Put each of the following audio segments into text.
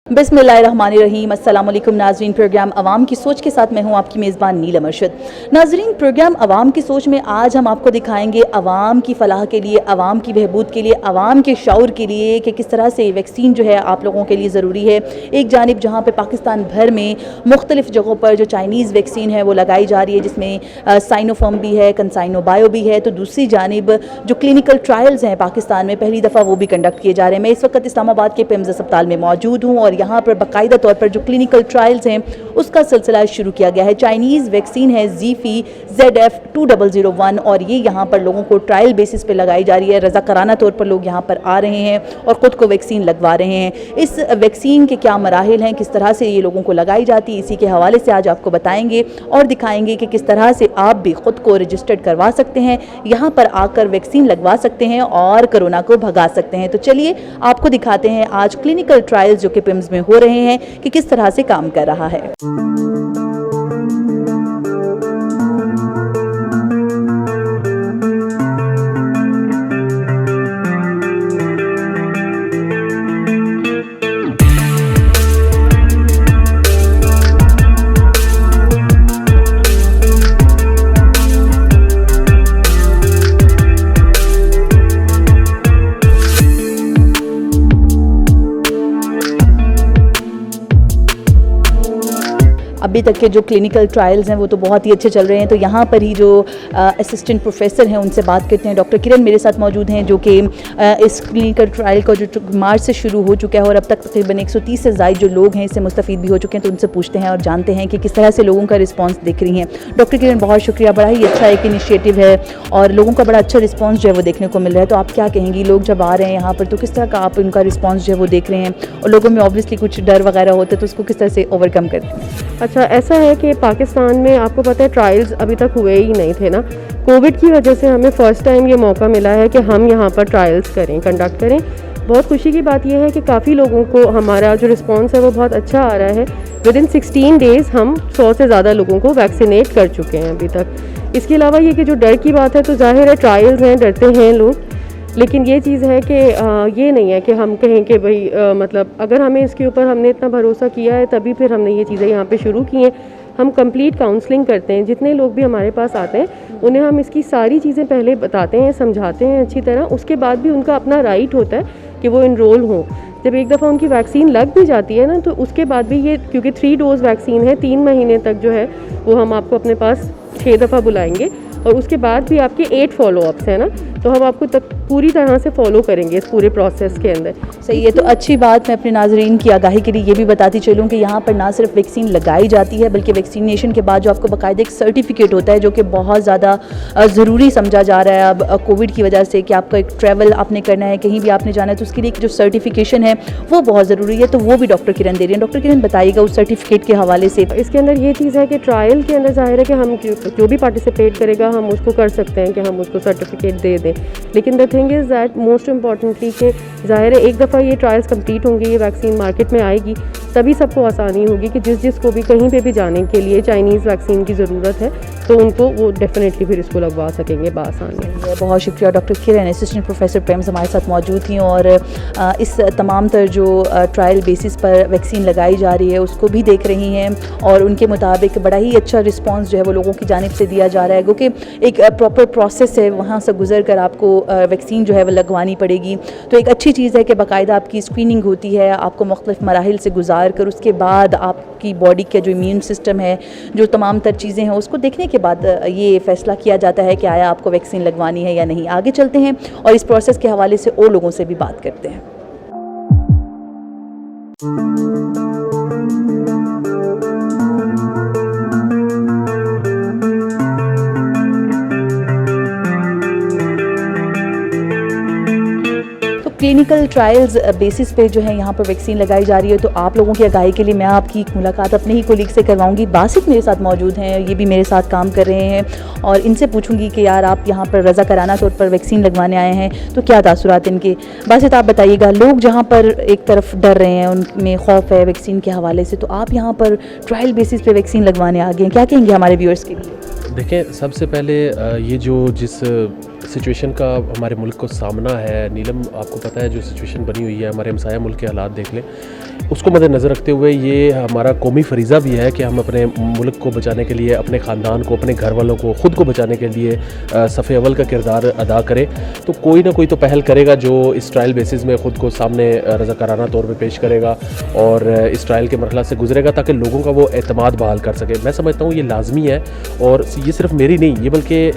बिस्मिल्लाहिर्रहमानिर्रहीम। अस्सलाम वालेकुम नाज़रीन, प्रोग्राम आवाम की सोच के साथ मैं हूँ आपकी मेज़बान नीलम अरशद। नाज़रीन, प्रोग्राम आवाम की सोच में आज हम आपको दिखाएंगे आवाम की फ़लाह के लिए, आवाम की बहबूद के लिए, आवाम के शऊर के लिए कि किस तरह से वैक्सीन जो है आप लोगों के लिए ज़रूरी है। एक जानिब जहाँ पर पाकिस्तान भर में मुख्तलिफ़ जगहों पर जो चाइनीज़ वैक्सीन है वो लगाई जा रही है, जिसमें साइनोफार्म भी है, कंसाइनो बायो भी है, तो दूसरी जानिब जो क्लिनिकल ट्रायल्स हैं पाकिस्तान में पहली दफ़ा वो भी कंडक्ट किए जा रहे हैं। मैं इस वक्त इस्लामाबाद के पिम्स अस्पताल में मौजूद हूँ और यहाँ पर बाकायदा तौर पर जो क्लिनिकल ट्रायल्स हैं उसका सिलसिला शुरू किया गया है। चाइनीज़ वैक्सीन है ज़ीफ़ी ZF2001 और ये यहाँ पर लोगों को ट्रायल बेसिस पे लगाई जा रही है। रज़ाकाराना तौर पर लोग यहाँ पर आ रहे हैं और ख़ुद को वैक्सीन लगवा रहे हैं। इस वैक्सीन के क्या मराहिल हैं, किस तरह से ये लोगों को लगाई जाती है, इसी के हवाले से आज आपको बताएंगे और दिखाएंगे कि किस तरह से आप भी ख़ुद को रजिस्टर्ड करवा सकते हैं, यहाँ पर आकर वैक्सीन लगवा सकते हैं और कोरोना को भगा सकते हैं। तो चलिए आपको दिखाते हैं आज क्लिनिकल ट्रायल्स जो कि पिम्स में हो रहे हैं कि किस तरह से काम कर रहा है। अभी तक के जो क्लिनिकल ट्रायल्स हैं वो तो बहुत ही अच्छे चल रहे हैं। तो यहाँ पर ही जो असिस्टेंट प्रोफेसर हैं उनसे बात करते हैं। डॉक्टर किरण मेरे साथ मौजूद हैं जो कि इस क्लिनिकल ट्रायल का जो मार्च से शुरू हो चुका है और अब तक तकरीबन 130 से ज़ायद जो लोग हैं इससे मुस्तफ़ीद भी हो चुके हैं। तो उनसे पूछते हैं और जानते हैं कि किस तरह से लोगों का रिस्पॉन्स देख रही हैं। डॉक्टर किरण बहुत शुक्रिया, बड़ा ही अच्छा एक इनिशिएटिव है और लोगों का बड़ा अच्छा रिस्पॉन्स जो है वो देखने को मिल रहा है। तो आप क्या कहेंगी, लोग जब आ रहे हैं यहाँ पर तो किस तरह का आप उनका रिस्पॉन्स जो है वो देख रहे हैं और लोगों में ऑब्वियसली कुछ डर वगैरह होता है तो उसको किस तरह से ओवरकम करते हैं? अच्छा, ऐसा है कि पाकिस्तान में आपको पता है ट्रायल्स अभी तक हुए ही नहीं थे ना। कोविड की वजह से हमें फ़र्स्ट टाइम ये मौका मिला है कि हम यहाँ पर ट्रायल्स कंडक्ट करें। बहुत खुशी की बात यह है कि काफ़ी लोगों को हमारा जो रिस्पांस है वो बहुत अच्छा आ रहा है। विदिन 16 डेज़ हम 100 से ज़्यादा लोगों को वैक्सीनेट कर चुके हैं अभी तक। इसके अलावा ये कि जो डर की बात है तो जाहिर है ट्रायल्स हैं, डरते हैं लोग, लेकिन ये चीज़ है कि ये नहीं है कि हम कहें कि भाई मतलब अगर हमें इसके ऊपर हमने इतना भरोसा किया है तभी फिर हमने ये चीज़ें यहाँ पे शुरू की हैं। हम कंप्लीट काउंसलिंग करते हैं, जितने लोग भी हमारे पास आते हैं उन्हें हम इसकी सारी चीज़ें पहले बताते हैं, समझाते हैं अच्छी तरह। उसके बाद भी उनका अपना राइट होता है कि वो इनरोल हों। जब एक दफ़ा उनकी वैक्सीन लग भी जाती है ना तो उसके बाद भी ये, क्योंकि 3 डोज वैक्सीन है, 3 महीने तक जो है वो हम आपको अपने पास 6 दफ़ा बुलाएंगे और उसके बाद भी आपके 8 फॉलोअप्स हैं ना, तो हम आपको पूरी तरह से फॉलो करेंगे इस पूरे प्रोसेस के अंदर। सही है। तो अच्छी बात, मैं अपने नाजरीन की आगाही के लिए ये भी बताती चलूँ कि यहाँ पर ना सिर्फ वैक्सीन लगाई जाती है बल्कि वैक्सीनेशन के बाद जो आपको बाकायदा एक सर्टिफिकेट होता है जो कि बहुत ज़्यादा ज़रूरी समझा जा रहा है अब कोविड की वजह से, कि आपका एक ट्रैवल आपने करना है, कहीं भी आपने जाना है तो उसके लिए जो सर्टिफिकेशन है वो बहुत ज़रूरी है। तो वो भी डॉक्टर किरण दे रही हैं। डॉक्टर किरण बताइएगा उस सर्टिफिकेट के हवाले से। इसके अंदर ये चीज़ है कि ट्रायल के अंदर जाहिर है कि हम जो भी पार्टिसिपेट करेगा हम उसको कर सकते हैं कि हम उसको सर्टिफिकेट दे दें, लेकिन the thing is that most importantly कि ज़ाहिर है एक दफ़ा ये ट्रायल्स कंप्लीट होंगे, ये वैक्सीन मार्केट में आएगी, तभी सबको आसानी होगी कि जिसको भी कहीं पे भी जाने के लिए चाइनीज़ वैक्सीन की ज़रूरत है तो उनको वो डेफिनेटली फिर इसको लगवा सकेंगे बआसानी। बहुत शुक्रिया डॉक्टर किरण, असिस्टेंट प्रोफेसर पेम्स हमारे साथ मौजूद थी और इस तमाम तर जो ट्रायल बेसिस पर वैक्सीन लगाई जा रही है उसको भी देख रही हैं और उनके मुताबिक बड़ा ही अच्छा रिस्पांस जो है वो लोगों की जानिब से दिया जा रहा है, क्योंकि एक प्रॉपर प्रोसेस है, वहाँ से गुजर कर आपको वैक्सीन जो है वो लगवानी पड़ेगी। तो एक अच्छी चीज़ है कि बाकायदा आपकी स्क्रीनिंग होती है, आपको मुख्तलिफ मराहिल से गुजार कर उसके बाद आपकी बॉडी का जो इम्यून सिस्टम है, जो तमाम तर चीज़ें हैं उसको देखने के बाद ये फ़ैसला किया जाता है कि आया आपको वैक्सीन लगवानी है या नहीं। आगे चलते हैं और इस प्रोसेस के हवाले से और लोगों से भी बात करते हैं। क्लिनिकल ट्रायल्स बेसिस पे जो है यहाँ पर वैक्सीन लगाई जा रही है। तो आप लोगों की आगाही के लिए मैं आपकी मुलाकात अपने ही कोलीग से करवाऊंगी। बासित मेरे साथ मौजूद हैं, ये भी मेरे साथ काम कर रहे हैं और इनसे पूछूंगी कि यार आप यहाँ पर रज़ाकाराना तौर पर वैक्सीन लगवाने आए हैं तो क्या तासुरात इनके। बासित आप बताइएगा, लोग जहाँ पर एक तरफ डर रहे हैं, उनमें खौफ है वैक्सीन के हवाले से, तो आप यहाँ पर ट्रायल बेसिस पे वैक्सीन लगवाने आ गए हैं, क्या कहेंगे हमारे व्यूअर्स के लिए? देखें, सबसे पहले ये जो जिस सिचुएशन का हमारे मुल्क को सामना है, नीलम आपको पता है जो सिचुएशन बनी हुई है, हमारे हमसाया मुल्क के हालात देख लें, उसको मद्देनज़र रखते हुए ये हमारा कौमी फरीज़ा भी है कि हम अपने मुल्क को बचाने के लिए, अपने ख़ानदान को, अपने घर वालों को, ख़ुद को बचाने के लिए सफ़े अव्वल का किरदार अदा करें। तो कोई ना कोई तो पहल करेगा जो इस ट्रायल बेसिस में ख़ुद को सामने रज़ाकाराना तौर पे पेश करेगा और इस ट्रायल के मरहला से गुजरेगा ताकि लोगों का वो एतमाद बहाल कर सके। मैं समझता हूँ ये लाजमी है और ये सिर्फ मेरी नहीं, ये बल्कि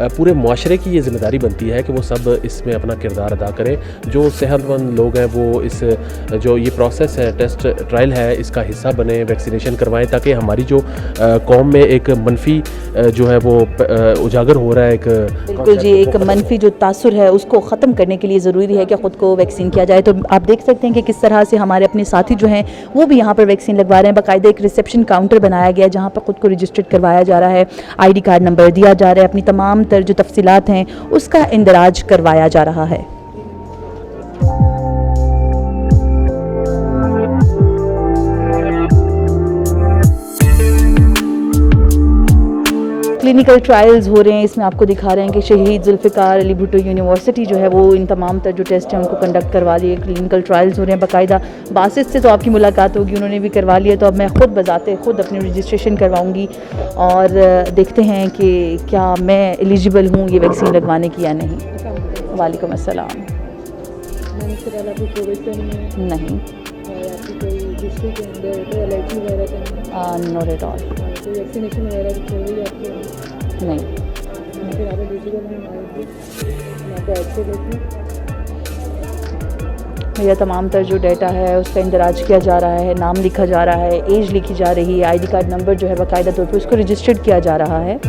पूरे मुआशरे की ये ज़िम्मेदारी बनती है कि वो सब इसमें अपना किरदार अदा करें। जो सेहतमंद लोग हैं वो इस जो ये प्रोसेस है, टेस्ट ट्रायल है, इसका हिस्सा बने, वैक्सीनेशन करवाएं ताकि हमारी जो कौम में एक मनफी जो है वो उजागर हो रहा है। एक बिल्कुल जी, एक मनफी जो तासुर है उसको ख़त्म करने के लिए ज़रूरी है कि ख़ुद को वैक्सीन किया जाए। तो आप देख सकते हैं कि किस तरह से हमारे अपने साथी जो हैं वो भी यहाँ पर वैक्सीन लगवा रहे हैं। बाकायदा एक रिसेप्शन काउंटर बनाया गया है जहाँ पर ख़ुद को रजिस्टर्ड करवाया जा रहा है, ID कार्ड नंबर दिया जा रहा है, अपनी तमाम तर जो तफसीलात हैं उसका इंदराज करवाया जा रहा है। क्लिनिकल ट्रायल्स हो रहे हैं, इसमें आपको दिखा रहे हैं कि शहीद जुल्फ़िकार अली भुट्टो यूनिवर्सिटी जो है वो इन तमाम तर जो टेस्ट हैं उनको कंडक्ट करवा लिए। क्लिनिकल ट्रायल्स हो रहे हैं, बाकायदा बासित से तो आपकी मुलाकात होगी, उन्होंने भी करवा लिया। तो अब मैं ख़ुद बजाते खुद अपनी रजिस्ट्रेशन करवाऊँगी और देखते हैं कि क्या मैं एलिजिबल हूँ ये वैक्सीन लगवाने की या नहीं। वालेकुम अस्सलाम। नहीं, नॉट एट ऑल। वैक्सीनेशन वगैरह की कोई भी आपको नहीं। फिर आप डिजिटल में आपको अच्छे देखिए मेरा तमाम तर जो डाटा है उसका इंदराज किया जा रहा है, नाम लिखा जा रहा है, एज लिखी जा रही है, ID कार्ड नंबर जो है बाकायदा तौर पर उसको रजिस्टर्ड किया जा रहा है।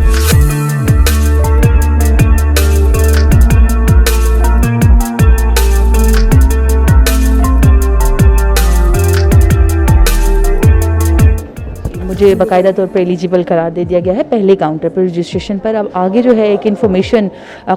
मुझे बाकायदा तौर पर एलिजिबल करार दे दिया गया है पहले काउंटर पर रजिस्ट्रेशन पर। अब आगे जो है एक इन्फॉर्मेशन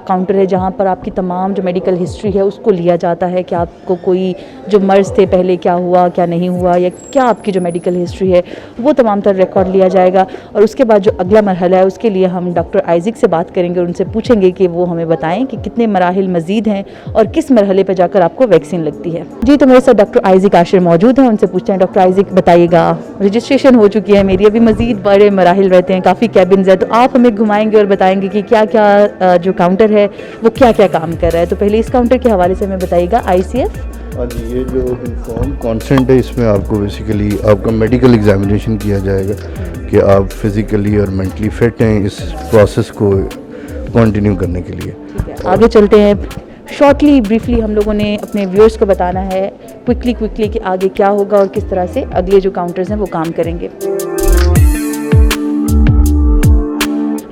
काउंटर है जहाँ पर आपकी तमाम जो मेडिकल हिस्ट्री है उसको लिया जाता है कि आपको कोई जो मर्ज़ थे पहले क्या हुआ, क्या नहीं हुआ, या क्या आपकी जो मेडिकल हिस्ट्री है वो तमाम तर रिकॉर्ड लिया जाएगा। और उसके बाद जो अगला मरहला है उसके लिए हम डॉक्टर आइज़िक से बात करेंगे और उनसे पूछेंगे कि वो हमें बताएँ कि कितने मराहिल मज़ीद हैं और किस मरहले पर जाकर आपको वैक्सीन लगती है। जी, तो मेरे साथ डॉक्टर आइज़िक आशिर मौजूद हैं, उनसे पूछते हैं। डॉक्टर आइज़िक बताइएगा, रजिस्ट्रेशन हो चुकी है मेरी, अभी मज़ीद बड़े मराहिल रहते हैं, काफ़ी कैबिन्स है, तो आप हमें घुमाएंगे और बताएंगे कि क्या क्या जो काउंटर है वो क्या क्या काम कर रहा है। तो पहले इस काउंटर के हवाले से हमें बताइएगा। ICF हाँ जी, ये जो इन्फॉर्म कॉन्सेंट है इसमें आपको बेसिकली आपका मेडिकल एग्जामिनेशन किया जाएगा कि आप फिज़िकली और मेंटली फिट हैं इस प्रोसेस को कंटिन्यू करने के लिए। ठीक है, आगे चलते हैं। शॉर्टली ब्रीफली हम लोगों ने अपने व्यूअर्स को बताना है क्विकली कि आगे क्या होगा और किस तरह से अगले जो काउंटर्स हैं वो काम करेंगे।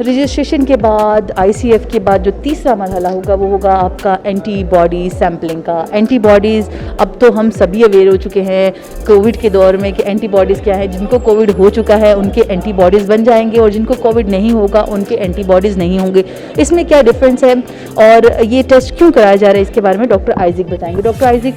रजिस्ट्रेशन के बाद ICF के बाद जो तीसरा मरहला होगा वो होगा आपका एंटीबॉडी सैम्पलिंग का। एंटीबॉडीज़ अब तो हम सभी अवेयर हो चुके हैं कोविड के दौर में कि एंटीबॉडीज़ क्या है। जिनको कोविड हो चुका है उनके एंटीबॉडीज़ बन जाएंगे और जिनको कोविड नहीं होगा उनके एंटीबॉडीज़ नहीं होंगे। इसमें क्या डिफरेंस है और ये टेस्ट क्यों कराया जा रहा है इसके बारे में डॉक्टर आइज़िक बताएंगे। डॉक्टर आइज़िक,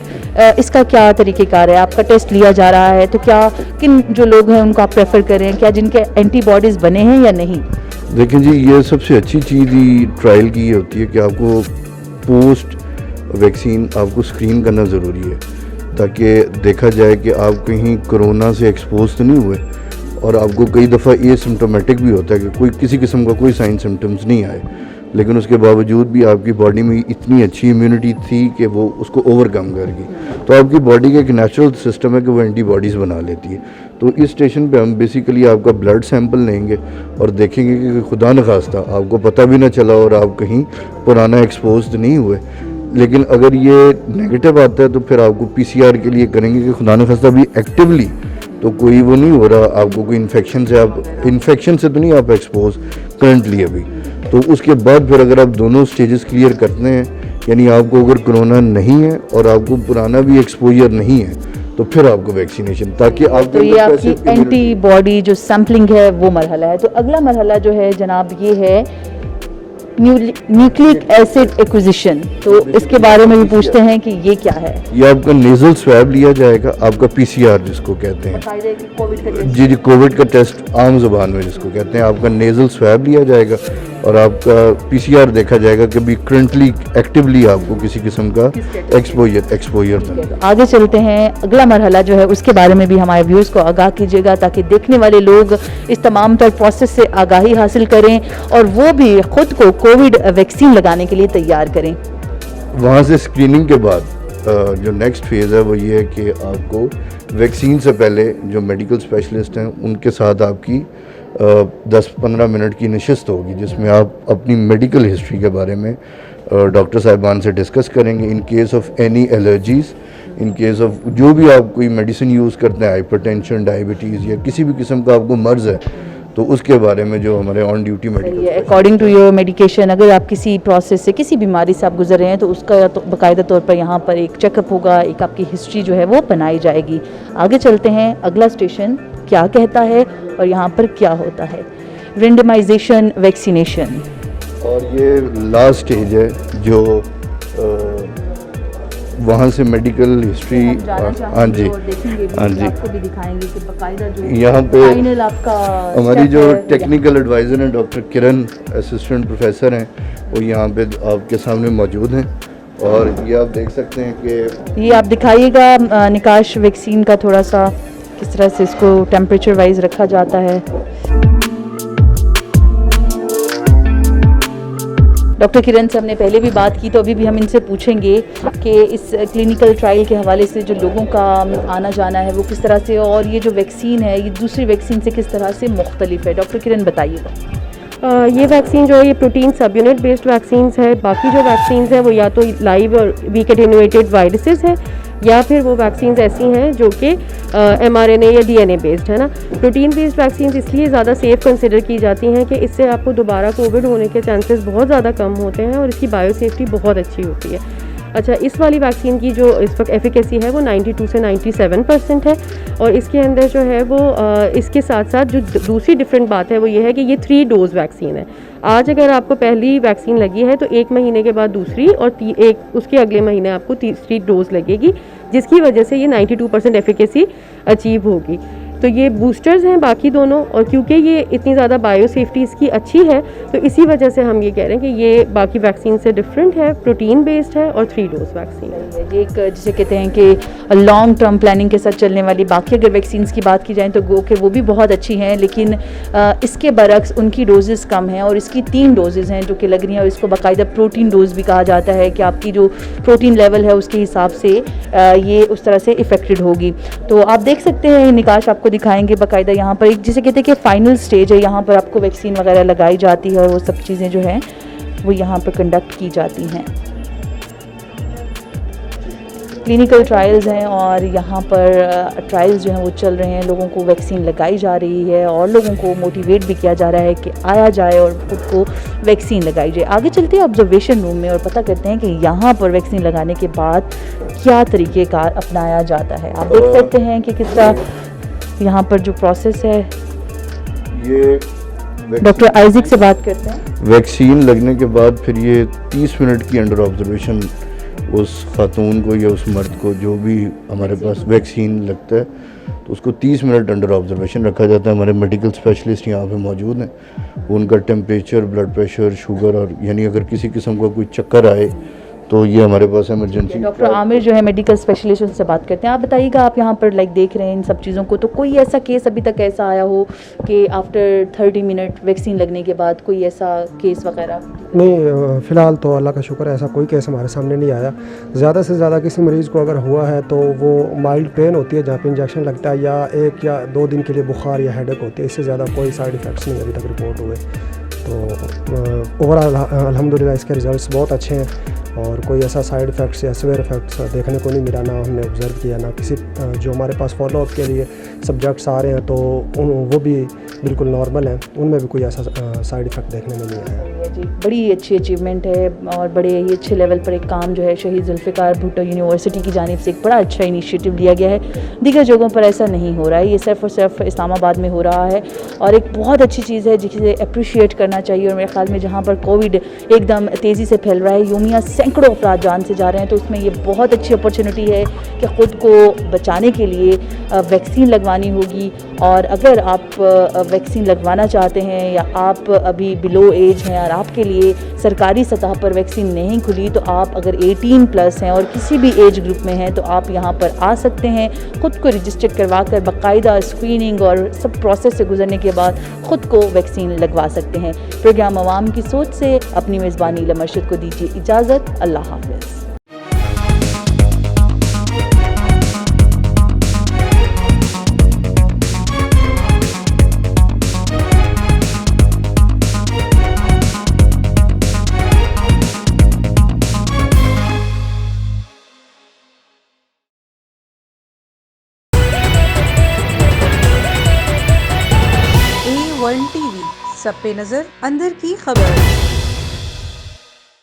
इसका क्या तरीक़ेकार है? आपका टेस्ट लिया जा रहा है तो क्या किन जो लोग हैं उनको आप प्रेफर करें, क्या जिनके एंटीबॉडीज़ बने हैं या नहीं? देखिए जी, ये सबसे अच्छी चीज़ ही ट्रायल की ये होती है कि आपको पोस्ट वैक्सीन आपको स्क्रीन करना ज़रूरी है ताकि देखा जाए कि आप कहीं कोरोना से एक्सपोज तो नहीं हुए। और आपको कई दफ़ा ये सिम्टोमेटिक भी होता है कि कोई किसी किस्म का कोई साइन सिम्टम्स नहीं आए, लेकिन उसके बावजूद भी आपकी बॉडी में इतनी अच्छी इम्यूनिटी थी कि वो उसको ओवरकम करेगी। तो आपकी बॉडी का एक नेचुरल सिस्टम है कि वो एंटीबॉडीज़ बना लेती है। तो इस स्टेशन पे हम बेसिकली आपका ब्लड सैंपल लेंगे और देखेंगे कि खुदा न खास्ता आपको पता भी ना चला और आप कहीं पुराना एक्सपोज नहीं हुए। लेकिन अगर ये नेगेटिव आता है तो फिर आपको PCR के लिए करेंगे कि खुदा न खास्ता भी एक्टिवली तो कोई वो नहीं हो रहा, आपको कोई इन्फेक्शन से तो नहीं आप एक्सपोज करंटली अभी। तो उसके बाद फिर अगर आप दोनों स्टेजेस क्लियर करते हैं, यानी आपको अगर कोरोना नहीं है और आपको पुराना भी एक्सपोजर नहीं है, तो फिर आपको वैक्सीनेशन, ताकि आप तो ये आपकी एंटीबॉडी जो सैम्पलिंग है वो मरहला है। तो अगला मरहला जो है जनाब ये है न्यूक्लिक एसिड एक्विजिशन, तो इसके बारे में भी पूछते हैं कि ये क्या है। ये आपका नेजल स्वैब लिया जाएगा, आपका पीसीआर जिसको कहते हैं। जी, कोविड का टेस्ट आम जुबान में जिसको कहते हैं, आपका नेजल स्वैब लिया जाएगा और आपका पीसीआर देखा जाएगा कि भी करंटली एक्टिवली आपको किसी किस्म का एक्सपोजर था। आगे चलते हैं, अगला मरहला जो है उसके बारे में भी हमारे व्यूअर्स को आगाह कीजिएगा, ताकि देखने वाले लोग इस तमाम तर प्रोसेस से आगाही हासिल करें और वो भी खुद को कोविड वैक्सीन लगाने के लिए तैयार करें। वहाँ से स्क्रीनिंग के बाद जो नेक्स्ट फेज़ है वो ये है कि आपको वैक्सीन से पहले जो मेडिकल स्पेशलिस्ट हैं उनके साथ आपकी 10-15 मिनट की नशिस्त होगी, जिसमें आप अपनी मेडिकल हिस्ट्री के बारे में डॉक्टर साहिबान से डिस्कस करेंगे। In case of any allergies, in case of जो भी आप कोई मेडिसिन यूज़ करते हैं, हाइपरटेंशन, डायबिटीज़ या किसी भी किस्म का आपको मर्ज़ है, तो उसके बारे में जो हमारे on duty medical according to your medication, अगर आप किसी प्रोसेस से, किसी बीमारी से आप गुजर रहे हैं तो उसका तो बाकायदा तौर पर यहाँ पर एक चेकअप होगा, एक आपकी हिस्ट्री जो है वो बनाई जाएगी। आगे चलते हैं, अगला स्टेशन क्या कहता है और यहाँ पर क्या होता है। रेंडमाइजेशन वैक्सीनेशन, और ये लास्ट स्टेज है जो वहाँ से मेडिकल हिस्ट्री। हाँ जी, हाँ जी, आपको भी दिखाएंगे कि बाकायदा जो यहाँ पे फाइनल आपका हमारी जो टेक्निकल एडवाइज़र हैं डॉक्टर किरण, असिस्टेंट प्रोफेसर हैं, वो यहाँ पे आपके सामने मौजूद हैं। और ये आप देख सकते हैं कि ये आप दिखाइएगा निकाश वैक्सीन का थोड़ा सा किस तरह से इसको टेम्परेचर वाइज रखा जाता है। डॉक्टर किरण से हमने पहले भी बात की, तो अभी भी हम इनसे पूछेंगे कि इस क्लिनिकल ट्रायल के हवाले से जो लोगों का आना जाना है वो किस तरह से, और ये जो वैक्सीन है ये दूसरी वैक्सीन से किस तरह से मुख्तलिफ है। डॉक्टर किरण बताइएगा। ये वैक्सीन जो है ये प्रोटीन सब यूनिट बेस्ड वैक्सीन्स है। बाकी जो वैक्सीन्स हैं वो या तो लाइव और वीक एटेन्यूएटेड वायरसेस है, या फिर वो वैक्सीन्स ऐसी हैं जो कि mRNA या DNA बेस्ड है ना। प्रोटीन बेस्ड वैक्सीन्स इसलिए ज़्यादा सेफ़ कंसिडर की जाती हैं कि इससे आपको दोबारा कोविड होने के चांसेस बहुत ज़्यादा कम होते हैं और इसकी बायो सेफ्टी बहुत अच्छी होती है। अच्छा, इस वाली वैक्सीन की जो इस वक्त एफिकेसी है वो 92 से 97% है। और इसके अंदर जो है वो इसके साथ साथ जो दूसरी डिफरेंट बात है वो ये है कि ये 3 डोज वैक्सीन है। आज अगर आपको पहली वैक्सीन लगी है तो 1 महीने के बाद दूसरी और उसके अगले महीने आपको तीसरी डोज लगेगी, जिसकी वजह से ये 92% एफिकेसी अचीव होगी। तो ये बूस्टर्स हैं बाकी दोनों, और क्योंकि ये इतनी ज़्यादा बायो सेफ्टी इसकी अच्छी है तो इसी वजह से हम ये कह रहे हैं कि ये बाकी वैक्सीन से डिफरेंट है, प्रोटीन बेस्ड है और 3 डोज वैक्सीन है। ये एक जिसे कहते हैं कि लॉन्ग टर्म प्लानिंग के साथ चलने वाली। बाकी अगर वैक्सीन्स की बात की जाए तो गो के वो भी बहुत अच्छी हैं, लेकिन इसके बरक्स उनकी डोजेज़ कम हैं और इसकी 3 डोजेज़ हैं जो कि लग रही हैं, और इसको बाकायदा प्रोटीन डोज भी कहा जाता है कि आपकी जो प्रोटीन लेवल है उसके हिसाब से ये उस तरह से इफ़ेक्टेड होगी। तो आप देख सकते हैं निकाश आपको दिखाएंगे बाकायदा यहाँ पर एक जिसे कहते हैं कि फाइनल स्टेज है, यहाँ पर आपको वैक्सीन वगैरह लगाई जाती है और वो सब चीज़ें जो हैं वो यहाँ पर कंडक्ट की जाती हैं। क्लिनिकल ट्रायल्स हैं और यहाँ पर ट्रायल्स जो हैं वो चल रहे हैं, लोगों को वैक्सीन लगाई जा रही है और लोगों को मोटिवेट भी किया जा रहा है कि आया जाए और खुद को वैक्सीन लगाई जाए। आगे चलते हैं ऑब्जर्वेशन रूम में और पता करते हैं कि यहाँ पर वैक्सीन लगाने के बाद क्या तरीक़ेकार अपनाया जाता है। आप देख सकते हैं कि किस तरह यहाँ पर जो प्रोसेस है। ये डॉक्टर आइजिक से बात करते हैं। वैक्सीन लगने के बाद फिर ये 30 मिनट की अंडर ऑब्जर्वेशन उस खातून को या उस मर्द को जो भी हमारे पास वैक्सीन लगता है तो उसको 30 मिनट अंडर ऑब्जर्वेशन रखा जाता है। हमारे मेडिकल स्पेशलिस्ट यहाँ पे मौजूद हैं, उनका टेम्परेचर, ब्लड प्रेशर, शुगर, और यानी अगर किसी किस्म का कोई चक्कर आए तो ये हमारे पास इमरजेंसी। डॉक्टर आमिर जो है मेडिकल स्पेशलिस्ट, उनसे बात करते हैं। आप बताइएगा, आप यहाँ पर देख रहे हैं इन सब चीज़ों को, तो कोई ऐसा केस अभी तक ऐसा आया हो कि आफ्टर 30 मिनट वैक्सीन लगने के बाद कोई ऐसा केस वगैरह? नहीं, फ़िलहाल तो अल्लाह का शुक्र है ऐसा कोई केस हमारे सामने नहीं आया। ज़्यादा से ज़्यादा किसी मरीज़ को अगर हुआ है तो वो माइल्ड पेन होती है जहाँ पे इंजेक्शन लगता है, या 1 या 2 दिन के लिए बुखार या हेडेक होती है। इससे ज़्यादा कोई साइड इफ़ेक्ट्स नहीं अभी तक रिपोर्ट हुए। तो ओवरऑल अल्हम्दुलिल्लाह इसके रिज़ल्ट्स बहुत अच्छे हैं और कोई ऐसा साइड इफ़ेक्ट्स या सीवियर इफ़ेक्ट्स देखने को नहीं मिला, ना हमने ऑब्ज़र्व किया, ना किसी जो हमारे पास फॉलोअप के लिए सब्जेक्ट्स आ रहे हैं तो वो भी बिल्कुल नॉर्मल हैं, उनमें भी कोई ऐसा साइड इफ़ेक्ट देखने में नहीं आया। जी, बड़ी अच्छी अचीवमेंट है और बड़े ही अच्छे लेवल पर एक काम जो है शहीद जुल्फ़िकार भुट्टो यूनिवर्सिटी की जानिब से एक बड़ा अच्छा इनिशिएटिव लिया गया है। दीगर जगहों पर ऐसा नहीं हो रहा है, ये सिर्फ़ और सिर्फ इस्लामाबाद में हो रहा है और एक बहुत अच्छी चीज़ है जिसे अप्रिशिएट करना चाहिए। और मेरे ख्याल में जहाँ पर कोविड एकदम तेज़ी से फैल रहा है, यूमिया सैकड़ों अफराद जान से जा रहे हैं, तो उसमें ये बहुत अच्छी अपॉर्चुनिटी है कि ख़ुद को बचाने के लिए वैक्सीन लगवानी होगी। और अगर आप वैक्सीन लगवाना चाहते हैं या आप अभी बिलो एज हैं और आपके लिए सरकारी सतह पर वैक्सीन नहीं खुली, तो आप अगर 18+ हैं और किसी भी एज ग्रुप में हैं तो आप यहाँ पर आ सकते हैं। ख़ुद को रजिस्टर करवा कर बाकायदा स्क्रीनिंग और सब प्रोसेस से गुजरने के बाद ख़ुद को वैक्सीन लगवा सकते हैं। प्रोग्राम अवाम की सोच से अपनी मेज़बान नीलम अरशद को दीजिए इजाज़त। अल्लाह हाफ़िज़। A1 TV, सब पे नजर, अंदर की खबर।